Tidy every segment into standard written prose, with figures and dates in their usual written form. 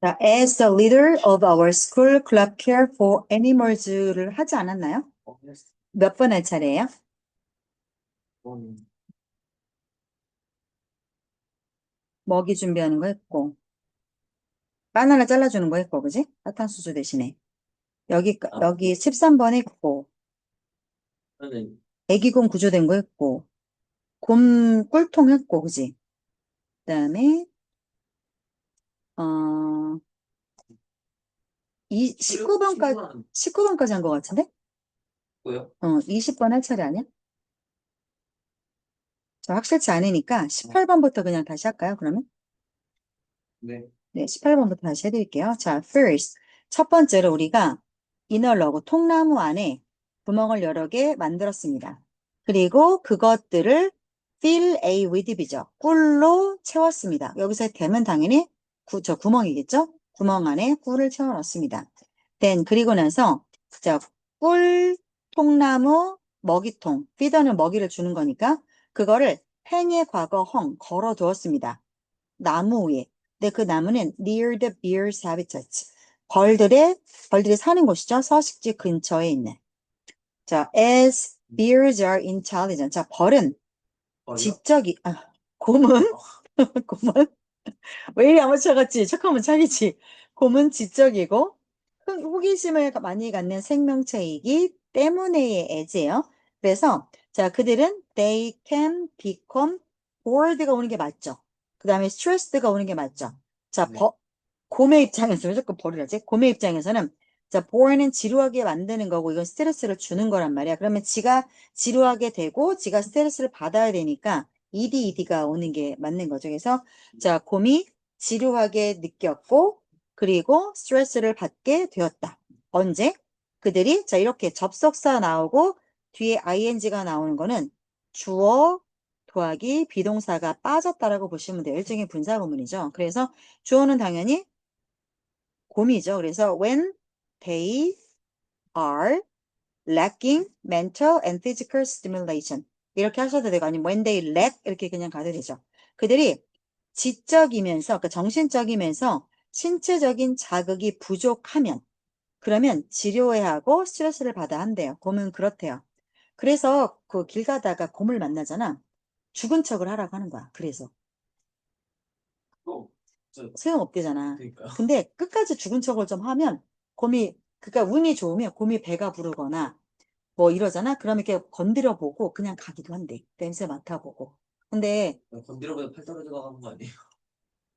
자, as the leader of our school club care for animals를 하지 않았나요? 몇 번 할 차례예요? 먹이 준비하는 거 했고, 바나나 잘라주는 거 했고, 그지? 사탕수수 대신에. 여기 13번 했고, 애기곰 구조된 거 했고, 곰 꿀통 했고, 그지? 그 다음에, 어, 19번까지 한 거 같은데? 20번 할 차례 아니야? 저 확실치 않으니까 18번부터 그냥 다시 할까요, 그러면? 네, 18번부터 다시 해드릴게요. 자, first. 첫 번째로 우리가 이너러고 통나무 안에 구멍을 여러 개 만들었습니다. 그리고 그것들을 fill a with 죠. 꿀로 채웠습니다. 여기서 되면 당연히 저 구멍이겠죠? 구멍 안에 꿀을 채워넣습니다. then 그리고 나서 자, 꿀, 통나무, 먹이통. feeder는 먹이를 주는 거니까 그거를 행의 과거 헝 걸어 두었습니다. 나무 위에. 근데 그 나무는 near the bear's habitat. 벌들이 사는 곳이죠. 서식지 근처에 있는. 자, as bears are intelligent. 자, 곰은, 곰은, 왜 이리 아마추어 같지? 착하면 착이지. 곰은 지적이고, 호기심을 많이 갖는 생명체이기 때문에의 애지예요. 그래서, 자, 그들은 they can become bored가 오는 게 맞죠. 그 다음에 stressed가 오는 게 맞죠. 자, 곰의 입장에서, 왜 자꾸 버리라지? 곰의 입장에서는, 자, bored는 지루하게 만드는 거고, 이건 스트레스를 주는 거란 말이야. 그러면 지가 지루하게 되고, 지가 스트레스를 받아야 되니까, ED가 오는 게 맞는 거죠. 그래서, 자, 곰이 지루하게 느꼈고, 그리고 스트레스를 받게 되었다. 언제? 그들이, 자, 이렇게 접속사 나오고, 뒤에 ing가 나오는 거는 주어, 더하기 비동사가 빠졌다라고 보시면 돼요. 일종의 분사구문이죠. 그래서 주어는 당연히 곰이죠. 그래서 when they are lacking mental and physical stimulation 이렇게 하셔도 되고 아니면 when they lack 이렇게 그냥 가도 되죠. 그들이 지적이면서 그러니까 정신적이면서 신체적인 자극이 부족하면 그러면 지루해야 하고 스트레스를 받아야 한대요. 곰은 그렇대요. 그래서 그 길 가다가 곰을 만나잖아. 죽은 척을 하라고 하는 거야. 그래서 소용없대잖아. 근데 끝까지 죽은 척을 좀 하면 그러니까 운이 좋으면 곰이 배가 부르거나 뭐 이러잖아. 그러면 이렇게 건드려 보고 그냥 가기도 한대. 냄새 맡아보고. 근데 건드려보다 팔 떨어져 가는 거 아니에요?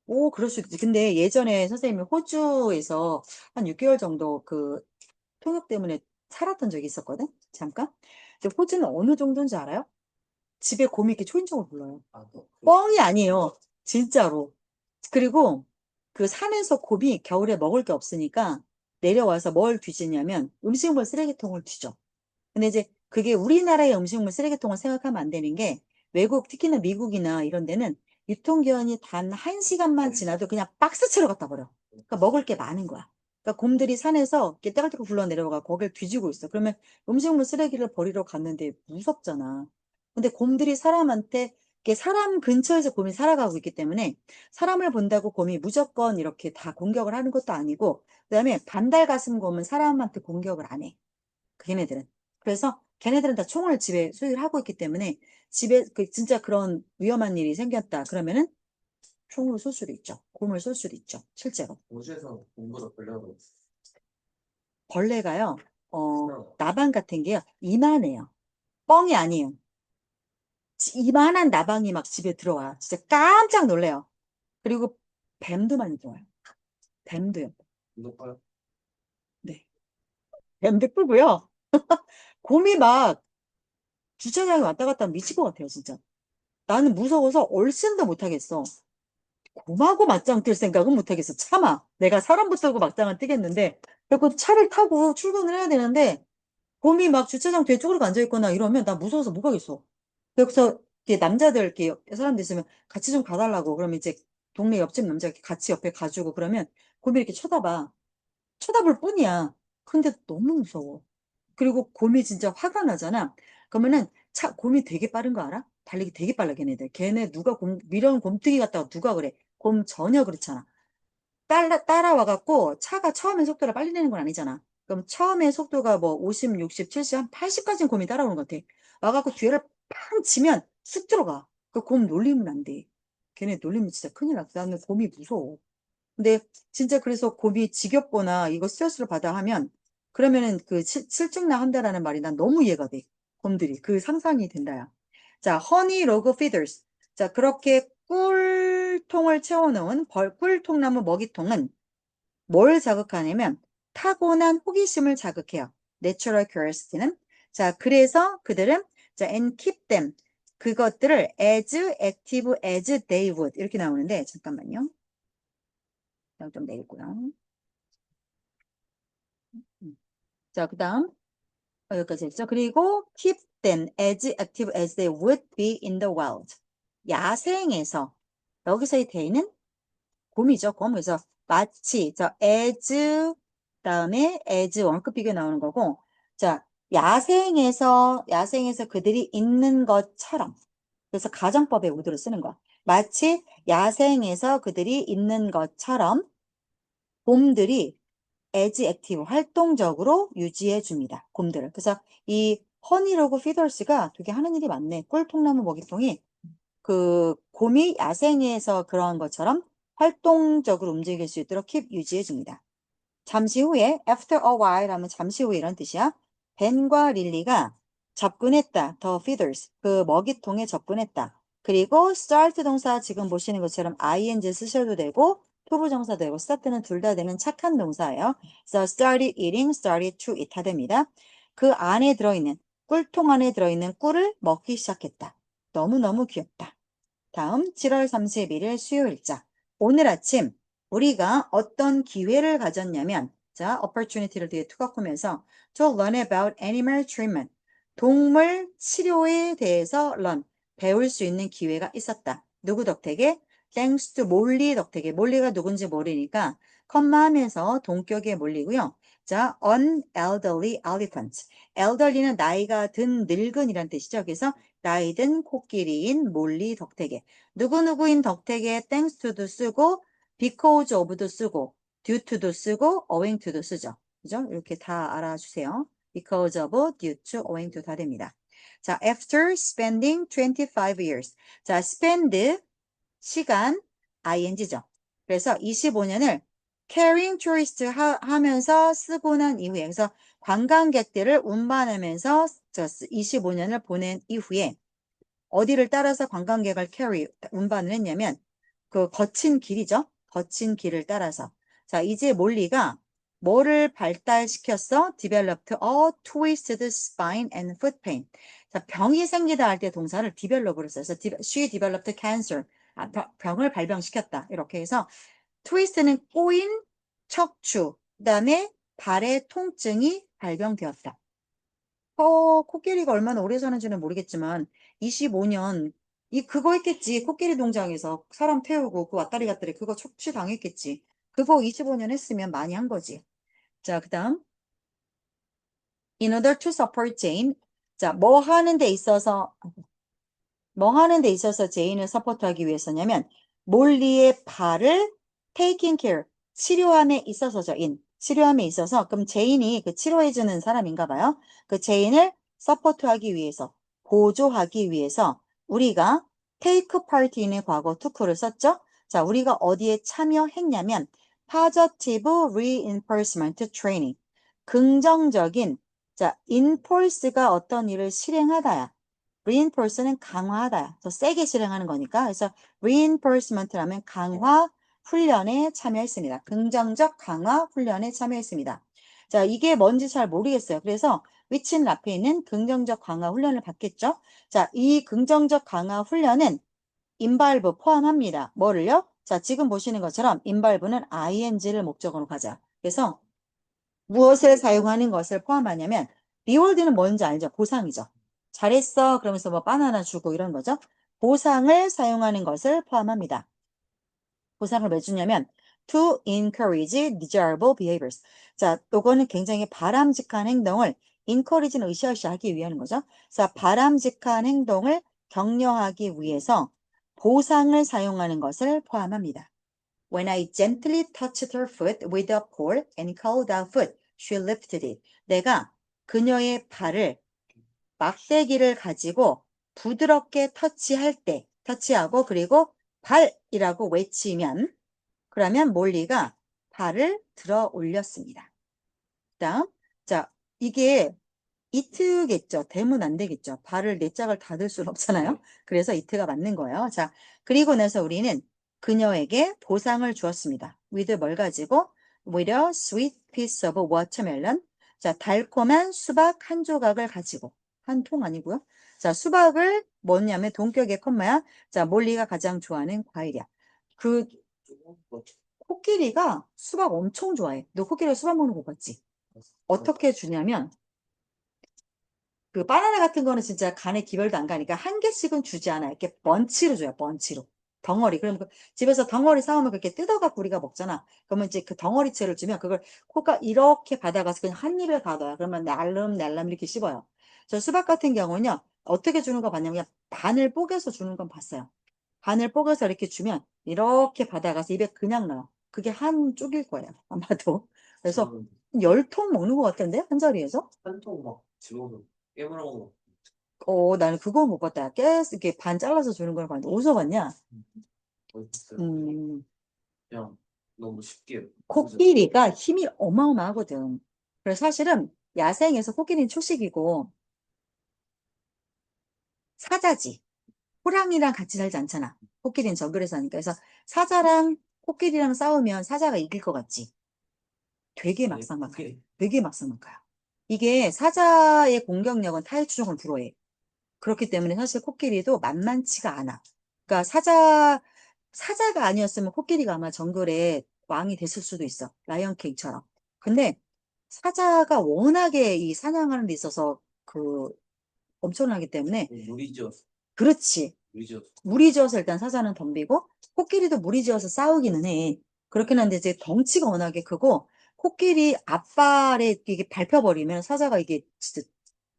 오, 그럴 수 있지. 근데 예전에 선생님이 호주에서 한 6개월 정도 그 통역 때문에 살았던 적이 있었거든. 잠깐. 근데 호주는 어느 정도인지 알아요? 집에 곰이 이렇게 초인종을 불러요. 뻥이 아니에요. 진짜로. 그리고 그 산에서 곰이 겨울에 먹을 게 없으니까 내려와서 뭘 뒤지냐면 음식물 쓰레기통을 뒤져. 근데 이제 그게 우리나라의 음식물 쓰레기통을 생각하면 안 되는 게 외국, 특히나 미국이나 이런 데는 유통기한이 단 1시간만 지나도 그냥 박스채로 갖다 버려. 그러니까 먹을 게 많은 거야. 그러니까 곰들이 산에서 이렇게 떼갈떼고 굴러 내려가 거기를 뒤지고 있어. 그러면 음식물 쓰레기를 버리러 갔는데 무섭잖아. 근데 곰들이 사람한테 이렇게 사람 근처에서 곰이 살아가고 있기 때문에 사람을 본다고 곰이 무조건 이렇게 다 공격을 하는 것도 아니고 그다음에 반달가슴곰은 사람한테 공격을 안 해. 걔네들은. 그래서 걔네들은 다 총을 집에 소유를 하고 있기 때문에 집에 진짜 그런 위험한 일이 생겼다. 그러면은 총으로 쏠 수도 있죠. 곰을 쏠 수도 있죠. 실제로. 우주에서 공부도 걸려도 벌레가요. 나방 같은 게요. 이만해요. 뻥이 아니에요. 이만한 나방이 막 집에 들어와. 진짜 깜짝 놀래요. 그리고 뱀도 많이 들어와요. 뱀도요. 높아요. 네. 뱀도 크고요. 곰이 막 주차장에 왔다 갔다 하면 미칠 것 같아요, 진짜. 나는 무서워서 얼씬도 못하겠어. 곰하고 맞짱 뜰 생각은 못하겠어. 참아. 내가 사람 붙들고 맞짱을 뜨겠는데, 그리고 차를 타고 출근을 해야 되는데, 곰이 막 주차장 뒤에 쪼그리고 앉아있거나 이러면 나 무서워서 못 가겠어. 그래서 이렇게 남자들, 이렇게 사람들 있으면 같이 좀 가달라고. 그러면 이제 동네 옆집 남자 이렇게 같이 옆에 가주고 그러면 곰이 이렇게 쳐다봐. 쳐다볼 뿐이야. 근데 너무 무서워. 그리고 곰이 진짜 화가 나잖아. 그러면은 곰이 되게 빠른 거 알아? 달리기 되게 빨라, 걔네들. 걔네 누가 밀어온 곰탱이 같다가 누가 그래. 곰 전혀 그렇잖아. 따라와갖고 차가 처음에 속도를 빨리 내는 건 아니잖아. 그럼 처음에 속도가 뭐 50, 60, 70, 한 80까지는 곰이 따라오는 것 같아. 와갖고 뒤를 팡 치면 쑥 들어가. 그 곰 놀리면 안 돼. 걔네 놀리면 진짜 큰일 났어. 나는 곰이 무서워. 근데 진짜 그래서 곰이 지겹거나 이거 스트레스를 받아 하면 그러면은 그 실증나 한다라는 말이 난 너무 이해가 돼. 곰들이. 그 상상이 된다야. 자, 허니 로그 피더스. 자, 그렇게 꿀통을 채워놓은 꿀통나무 먹이통은 뭘 자극하냐면 타고난 호기심을 자극해요. Natural curiosity는. 자, 그래서 그들은 자, and keep them. 그것들을 as active as they would. 이렇게 나오는데, 잠깐만요. 좀 내리고요. 자, 그 다음, 여기까지 했죠. 그리고 keep them as active as they would be in the wild. 야생에서, 여기서의 they는 곰이죠, 곰. 그래서 마치, as, 다음에 as 원급 비교 나오는 거고, 자, 야생에서 그들이 있는 것처럼. 그래서 가정법의 우드로 쓰는 거야. 마치 야생에서 그들이 있는 것처럼 곰들이 as active, 활동적으로 유지해 줍니다. 곰들을. 그래서 이 허니로그 피더스가 되게 하는 일이 많네. 꿀통나무 먹이통이 그 곰이 야생에서 그러한 것처럼 활동적으로 움직일 수 있도록 킵 유지해 줍니다. 잠시 후에 after a while 하면 잠시 후에 이런 뜻이야. 벤과 릴리가 접근했다. The feeders. 그 먹이통에 접근했다. 그리고 start 동사 지금 보시는 것처럼 ing 쓰셔도 되고 투부정사 되고 start는 둘 다 되는 착한 동사예요. So started eating, started to eat 다 됩니다. 그 안에 들어있는 꿀통 안에 들어있는 꿀을 먹기 시작했다. 너무너무 귀엽다. 다음 7월 31일 수요일자. 오늘 아침 우리가 어떤 기회를 가졌냐면 자, opportunity를 뒤에 투각하면서 to learn about animal treatment. 동물 치료에 대해서 learn, 배울 수 있는 기회가 있었다. 누구 덕택에? thanks to 몰리 덕택에. 몰리가 누군지 모르니까 컴마 하면서 동격에 몰리고요. 자, an elderly elephant. elderly는 나이가 든 늙은이란 뜻이죠. 그래서 나이 든 코끼리인 몰리 덕택에. 누구누구인 덕택에 thanks to도 쓰고 because of도 쓰고 due to도 쓰고 owing to도 쓰죠. 그죠? 이렇게 다 알아주세요. because of, due to, owing to 다 됩니다. 자, after spending 25 years. 자, spend 시간 ing죠. 그래서 25년을 carrying tourist 하면서 쓰고 난 이후에 그래서 관광객들을 운반하면서 25년을 보낸 이후에 어디를 따라서 관광객을 carry, 운반을 했냐면 그 거친 길이죠. 거친 길을 따라서. 자, 이제 몰리가 뭐를 발달시켰어? developed a twisted spine and foot pain. 자, 병이 생기다 할 때 동사를 develop으로 써요. 그래서 she developed cancer. 병을 발병시켰다. 이렇게 해서 twist는 꼬인 척추, 그다음에 발의 통증이 발병되었다. 코끼리가 얼마나 오래 사는지는 모르겠지만 25년 그거 했겠지. 코끼리 동장에서 사람 태우고 그 왔다리 갔다리 그거 척취당했겠지. 그거 25년 했으면 많이 한 거지. 자, 그다음 in order to support Jane. 자, 뭐 하는 데 있어서 제인을 서포트하기 위해서냐면 몰리의 발을 taking care, 치료함에 있어서죠. 치료함에 있어서 그럼 제인이 그 치료해주는 사람인가 봐요. 그 제인을 서포트하기 위해서, 보조하기 위해서 우리가 take part인의 과거 took를 썼죠. 자, 우리가 어디에 참여했냐면 positive reinforcement training, 긍정적인 자, enforce가 어떤 일을 실행하다야. reinforce는 강화하다. 더 세게 실행하는 거니까. 그래서 reinforcement라면 강화 훈련에 참여했습니다. 긍정적 강화 훈련에 참여했습니다. 자, 이게 뭔지 잘 모르겠어요. 그래서 위치는 앞에 있는 긍정적 강화 훈련을 받겠죠. 자, 이 긍정적 강화 훈련은 involve 포함합니다. 뭐를요? 자, 지금 보시는 것처럼 involve는 ing를 목적으로 가자. 그래서 무엇을 사용하는 것을 포함하냐면 리워드는 뭔지 알죠? 보상이죠. 잘했어. 그러면서 뭐 바나나 주고 이런 거죠. 보상을 사용하는 것을 포함합니다. 보상을 왜 주냐면 to encourage desirable behaviors. 자, 요거는 굉장히 바람직한 행동을 encourage는 으쌰으쌰 하기 위한 거죠. 자, 바람직한 행동을 격려하기 위해서 보상을 사용하는 것을 포함합니다. When I gently touched her foot with a pole and called out foot, she lifted it. 내가 그녀의 발을 막대기를 가지고 부드럽게 터치할 때, 터치하고 그리고 발이라고 외치면 그러면 몰리가 발을 들어 올렸습니다. 그다음, 자, 이게 이트겠죠. 대문 안 되겠죠. 발을 네 짝을 다 들 수는 없잖아요. 그래서 이트가 맞는 거예요. 자, 그리고 나서 우리는 그녀에게 보상을 주었습니다. with 뭘 가지고? with a sweet piece of watermelon. 자, 달콤한 수박 한 조각을 가지고. 한 통 아니고요. 자, 수박을 뭐냐면 동격의 컴마야. 자, 몰리가 가장 좋아하는 과일이야. 그 뭐, 코끼리가 수박 엄청 좋아해. 너 코끼리가 수박 먹는 거 봤지? 어떻게 주냐면 그 바나나 같은 거는 진짜 간에 기별도 안 가니까 한 개씩은 주지 않아. 이렇게 번치로 줘요. 번치로. 덩어리. 그럼 그 집에서 덩어리 사오면 그렇게 뜯어갖고 우리가 먹잖아. 그러면 이제 그 덩어리채를 주면 그걸 코가 이렇게 받아가서 그냥 한 입에 다 넣어요. 그러면 날름날름 이렇게 씹어요. 저 수박 같은 경우는요. 어떻게 주는 거 봤냐면 그냥 반을 뽀개서 주는 건 봤어요. 반을 뽀개서 이렇게 주면 이렇게 받아가서 입에 그냥 넣어요. 그게 한 쪽일 거예요. 아마도. 그래서 저는 10통 먹는 것 같던데? 한 자리에서? 한통 막 집어서 깨물어 먹는 나는 그거 못 봤다. 이렇게 반 잘라서 주는 걸 봤는데, 어디서 봤냐? 거 있어요. 음, 그냥 너무 쉽게 코끼리가 힘이 어마어마하거든. 그래서 사실은 야생에서 코끼리는 초식이고, 사자지. 호랑이랑 같이 살지 않잖아. 코끼리는 정글에 사니까. 그래서 사자랑 코끼리랑 싸우면 사자가 이길 것 같지. 되게 막상막하요. 되게 막상막하요. 이게 사자의 공격력은 타이추종을 불허해. 그렇기 때문에 사실 코끼리도 만만치가 않아. 그러니까 사자가 아니었으면 코끼리가 아마 정글의 왕이 됐을 수도 있어. 라이언킹처럼. 근데 사자가 워낙에 이 사냥하는 데 있어서 엄청나기 때문에 무리지어서 그렇지. 무리지어서 무리지어서 일단 사자는 덤비고 코끼리도 무리지어서 싸우기는 해. 그렇긴 한데 이제 덩치가 워낙에 크고 코끼리 앞발에 이게 밟혀버리면 사자가 이게 진짜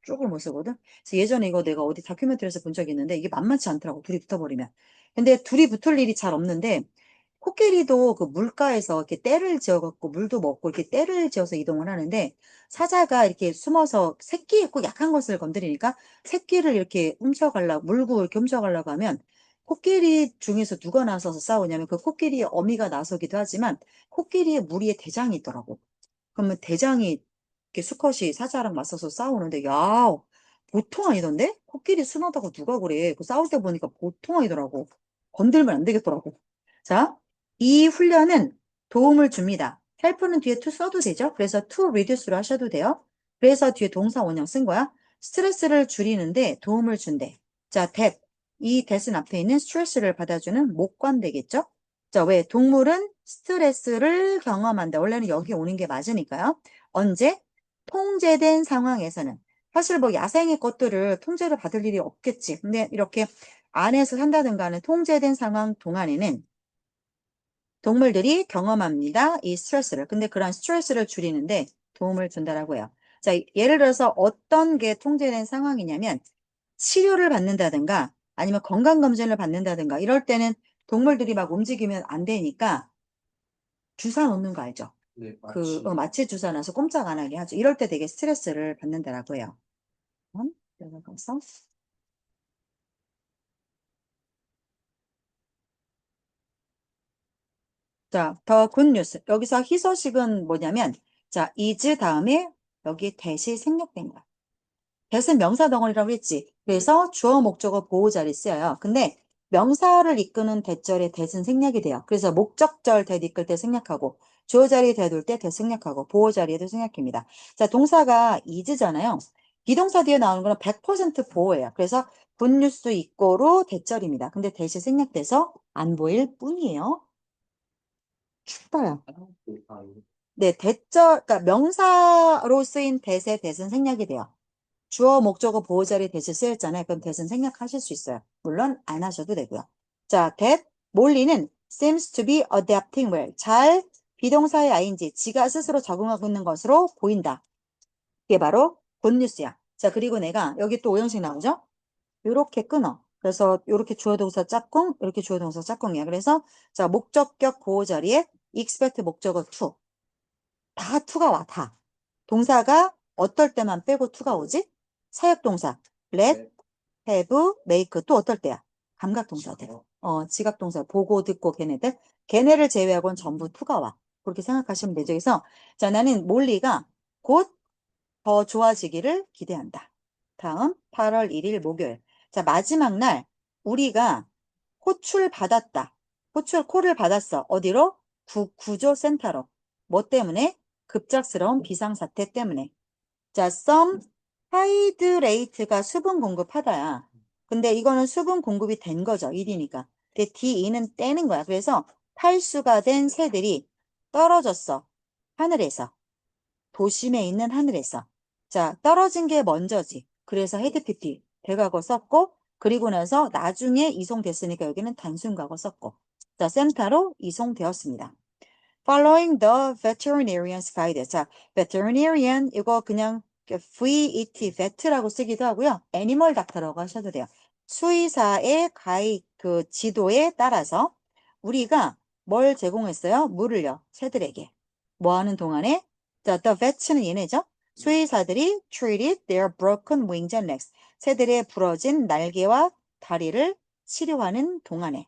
쪽을 못 쓰거든. 그래서 예전에 이거 내가 어디 다큐멘터리에서 본 적이 있는데 이게 만만치 않더라고. 둘이 붙어버리면. 근데 둘이 붙을 일이 잘 없는데 코끼리도 그 물가에서 이렇게 떼를 지어갖고 물도 먹고 이렇게 떼를 지어서 이동을 하는데 사자가 이렇게 숨어서 새끼에 꼭 약한 것을 건드리니까 새끼를 이렇게 훔쳐가려고 물고 이렇게 훔쳐가려고 하면 코끼리 중에서 누가 나서서 싸우냐면 그 코끼리의 어미가 나서기도 하지만 코끼리의 무리의 대장이 있더라고. 그러면 대장이 이렇게 수컷이 사자랑 맞서서 싸우는데, 야, 보통 아니던데? 코끼리 순하다고 누가 그래? 그 싸울 때 보니까 보통 아니더라고. 건들면 안 되겠더라고. 자, 이 훈련은 도움을 줍니다. help는 뒤에 to 써도 되죠? 그래서 to reduce로 하셔도 돼요. 그래서 뒤에 동사 원형 쓴 거야. 스트레스를 줄이는데 도움을 준대. 자, that. 이 that은 앞에 있는 스트레스를 받아주는 목관 되겠죠? 자, 왜? 동물은 스트레스를 경험한다. 원래는 여기 오는 게 맞으니까요. 언제? 통제된 상황에서는. 사실 뭐 야생의 것들을 통제를 받을 일이 없겠지. 근데 이렇게 안에서 산다든가 하는 통제된 상황 동안에는 동물들이 경험합니다. 이 스트레스를. 근데 그런 스트레스를 줄이는데 도움을 준다라고 해요. 자, 예를 들어서 어떤 게 통제된 상황이냐면 치료를 받는다든가 아니면 건강검진을 받는다든가 이럴 때는 동물들이 막 움직이면 안 되니까 주사 놓는 거 알죠? 네, 마치 마취 주사 놔서 꼼짝 안 하게 하죠. 이럴 때 되게 스트레스를 받는다라고 해요. 들어가서. 자, 더 굿뉴스. 여기서 희소식은 뭐냐면, 자, is 다음에 여기 대시 생략된 거야. 대은 명사 덩어리라고 했지. 그래서 주어, 목적어, 보호자리 쓰여요. 근데 명사를 이끄는 대절의 대은 생략이 돼요. 그래서 목적절 대 이끌 때 생략하고, 주어 자리에 대둘 때 대 생략하고, 보호 자리에도 생략입니다. 자, 동사가 is잖아요. 비동사 뒤에 나오는 거는 100% 보호예요. 그래서 굿뉴스 이꼬로 대절입니다. 근데 대시 생략돼서 안 보일 뿐이에요. 춥다야. 네, 그러니까 명사로 쓰인 대세 대은 생략이 돼요. 주어, 목적어, 보호 자리 대신 쓰였잖아요. 그럼 대신 생략하실 수 있어요. 물론 안 하셔도 되고요. 자, 몰리는 seems to be adapting well. 잘 비동사의 ing, 지가 스스로 적응하고 있는 것으로 보인다. 이게 바로 굿뉴스야. 자, 그리고 내가 여기 또 오형식 나오죠? 요렇게 끊어. 그래서 이렇게 주어 동사 짝꿍, 이렇게 주어 동사 짝꿍이야. 그래서 자, 목적격 보호 자리에 expect 목적어 to. 다 to가 와, 다. 동사가 어떨 때만 빼고 to가 오지? 사역동사. let, 네. have, make 또 어떨 때야? 감각동사들. 지각동사. 보고, 듣고 걔네들. 걔네를 제외하고는 전부 to가 와. 그렇게 생각하시면 되죠. 그래서 자, 나는 몰리가 곧 더 좋아지기를 기대한다. 다음 8월 1일 목요일. 자, 마지막 날 우리가 호출 받았다. 콜을 받았어. 어디로? 구조센터로. 뭐 때문에? 급작스러운 비상사태 때문에. 자, some hydrate가 수분 공급하다야. 근데 이거는 수분 공급이 된 거죠. 1이니까. 근데 D2는 떼는 거야. 그래서 탈수가 된 새들이 떨어졌어. 하늘에서. 도심에 있는 하늘에서. 자, 떨어진 게 먼저지. 그래서 헤드 PP 대과거 썼고, 그리고 나서 나중에 이송됐으니까 여기는 단순과거 썼고. 자, 센터로 이송되었습니다. Following the veterinarian's guide. 자, veterinarian 이거 그냥 VET, vet라고 쓰기도 하고요. 애니멀 닥터라고 하셔도 돼요. 수의사의 그 지도에 따라서 우리가 뭘 제공했어요? 물을요. 새들에게. 뭐 하는 동안에? 자, the vet는 얘네죠. 수의사들이 treated their broken wings and legs. 새들의 부러진 날개와 다리를 치료하는 동안에.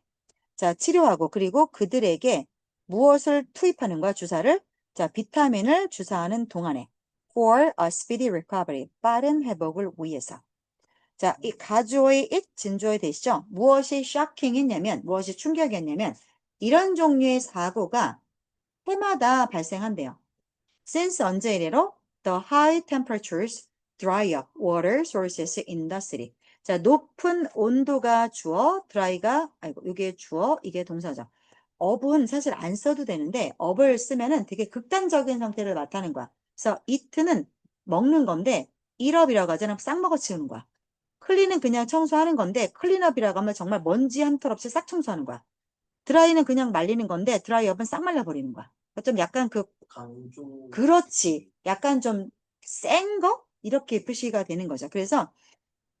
자, 치료하고 그리고 그들에게 무엇을 투입하는 거야, 주사를? 자, 비타민을 주사하는 동안에. For a speedy recovery. 빠른 회복을 위해서. 자, 이 가주어의 it, 진주어의 대시죠? 무엇이 shocking했냐면, 무엇이 충격이었냐면, 이런 종류의 사고가 해마다 발생한대요. Since 언제 이래로? The high temperatures dry up water sources in the city. 자, 높은 온도가 주어, dry가, 아이고, 이게 주어, 이게 동사죠. up은 사실 안 써도 되는데, up을 쓰면은 되게 극단적인 상태를 나타내는 거야. 그래서 it는 먹는 건데, 일업이라고 하잖아. 싹 먹어 치우는 거야. 클린은 그냥 청소하는 건데, 클린업이라고 하면 정말 먼지 한 털 없이 싹 청소하는 거야. 드라이는 그냥 말리는 건데, 드라이업은 싹 말려버리는 거야. 그러니까 좀 약간 강조. 그렇지. 약간 좀 센 거? 이렇게 표시가 되는 거죠. 그래서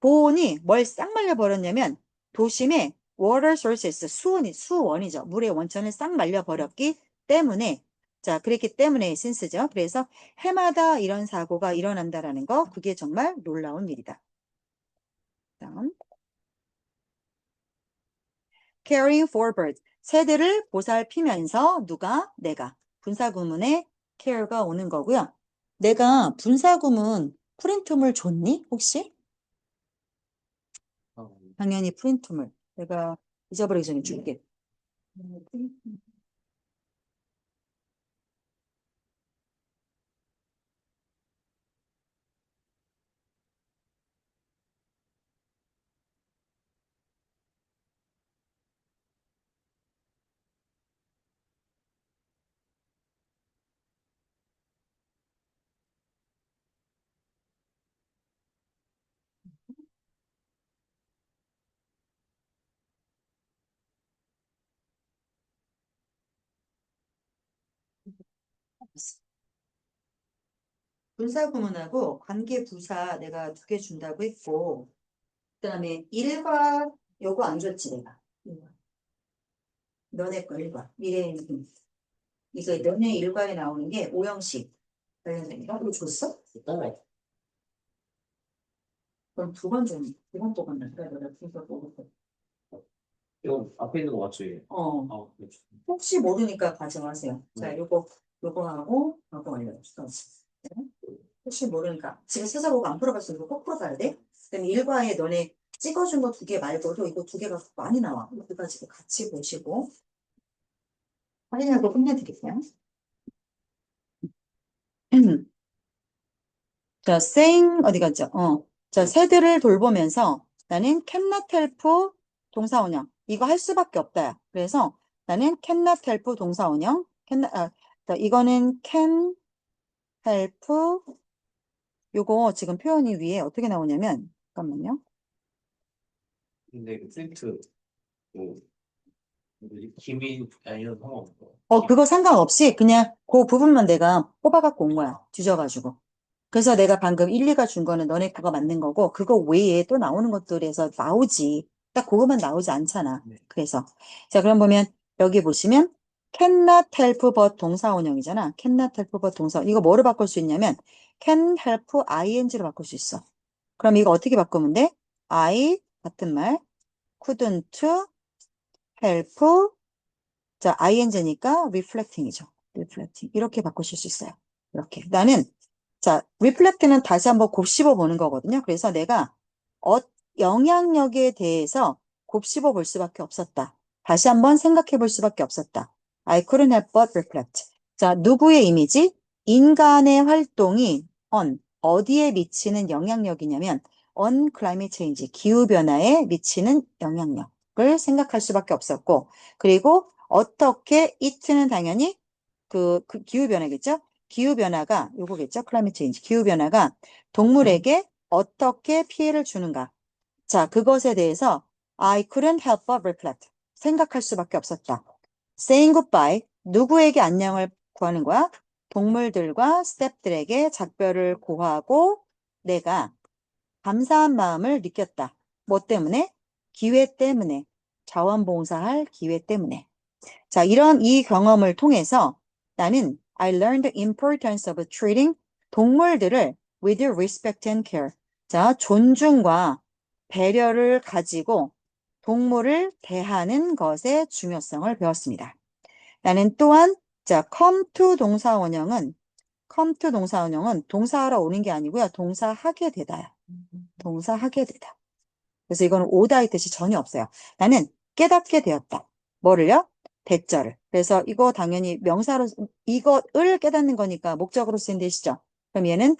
보온이 뭘 싹 말려버렸냐면 도심에 water sources, 수원이죠. 물의 원천을 싹 말려버렸기 때문에 자, 그랬기 때문에 신스죠. 그래서 해마다 이런 사고가 일어난다라는 거, 그게 정말 놀라운 일이다. 다음. caring for birds. 새들을 보살피면서 누가? 내가. 분사구문에 care가 오는 거고요. 내가 분사구문 프린트물 줬니? 혹시? 당연히 프린트물. 내가 잊어버리기 전에 줄게. 분사구문하고 관계부사 내가 2개 준다고 했고, 그다음에 일과 요거 안 줬지 내가. 너네 거 일과 미래의 이거 너네 일과에 나오는 게 오형식 관련된 거. 이거 줬어? 네. 그럼 2번 줬니? 2번 뽑았나? 그래, 내가 그거 뽑았고. 이거 앞에 있는 거 맞죠? 이게? 그렇죠. 혹시 모르니까 가져가세요. 자, 네. 요거 하고 알려줬어. 혹시 모르니까 집에 찾아보고 안 풀어봤으면 이거 꼭 풀어봐야 돼. 그다음에 일과에 너네 찍어준 거 2개 말고도 이거 2개가 많이 나와. 이거 가지고 같이 보시고 확인하고 끝내드릴게요. 자, 어디 갔죠? 자, 새들을 돌보면서 나는 cannot help 동사 원형. 이거 할 수밖에 없다. 그래서 나는 cannot help 동사 원형. 자, 이거는 can help. 요거 지금 표현이 위에 어떻게 나오냐면, 잠깐만요. 근데 그 프린트 뭐 뭐지? 기민 아니면 상관없고. 그거 상관없이 그냥 그 부분만 내가 뽑아갖고 온 거야. 뒤져가지고. 그래서 내가 방금 1, 2가 준 거는 너네 그거 맞는 거고, 그거 외에 또 나오는 것들에서 나오지. 딱 그것만 나오지 않잖아. 네. 그래서. 자, 그럼 보면, 여기 보시면, cannot help but 동사원형이잖아. cannot help but 동사. 이거 뭐로 바꿀 수 있냐면, can help ing로 바꿀 수 있어. 그럼 이거 어떻게 바꾸면 돼? I, 같은 말, couldn't help, 자, ing니까 reflecting이죠. reflecting. 이렇게 바꾸실 수 있어요. 이렇게. 나는, 자, reflect는 다시 한번 곱씹어 보는 거거든요. 그래서 내가 영향력에 대해서 곱씹어 볼 수밖에 없었다. 다시 한번 생각해 볼 수밖에 없었다. I couldn't help but reflect. 자, 누구의 이미지? 인간의 활동이 어디에 미치는 영향력이냐면 on climate change, 기후변화에 미치는 영향력을 생각할 수밖에 없었고, 그리고 어떻게 it는 당연히 그 기후변화겠죠? 기후변화가 요거겠죠? climate change. 기후변화가 동물에게 어떻게 피해를 주는가. 자, 그것에 대해서 I couldn't help but reflect. 생각할 수밖에 없었다. Saying goodbye. 누구에게 안녕을 구하는 거야? 동물들과 스태프들에게 작별을 고하고 내가 감사한 마음을 느꼈다. 뭐 때문에? 기회 때문에. 자원봉사할 기회 때문에. 자, 이 경험을 통해서 나는 I learned the importance of treating 동물들을 with respect and care. 자, 존중과 배려를 가지고 동물을 대하는 것의 중요성을 배웠습니다. 나는 또한 자, come to 동사원형은 동사하러 오는 게 아니고요. 동사하게 되다요. 동사하게 되다. 그래서 이거는 오다의 뜻이 전혀 없어요. 나는 깨닫게 되었다. 뭐를요? 대절을. 그래서 이거 당연히 명사로, 이것을 깨닫는 거니까 목적으로 쓰인 대시죠. 그럼 얘는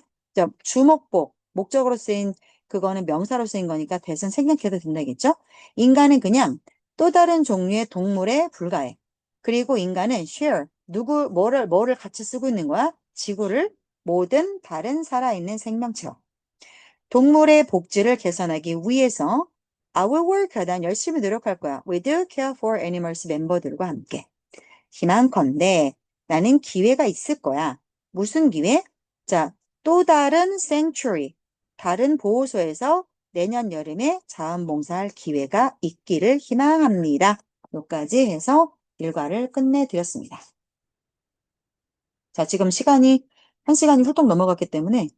주목복, 목적으로 쓰인 그거는 명사로 쓰인 거니까 대신 생략해도 된다겠죠? 인간은 그냥 또 다른 종류의 동물에 불과해. 그리고 인간은 share, 뭐를 같이 쓰고 있는 거야? 지구를 모든 다른 살아있는 생명체와. 동물의 복지를 개선하기 위해서 I will work, 난 열심히 노력할 거야. with care for animals 멤버들과 함께. 희망컨대 나는 기회가 있을 거야. 무슨 기회? 자, 또 다른 sanctuary, 다른 보호소에서 내년 여름에 자원봉사할 기회가 있기를 희망합니다. 여기까지 해서 일과를 끝내드렸습니다. 자, 지금 시간이 1시간이 훌쩍 넘어갔기 때문에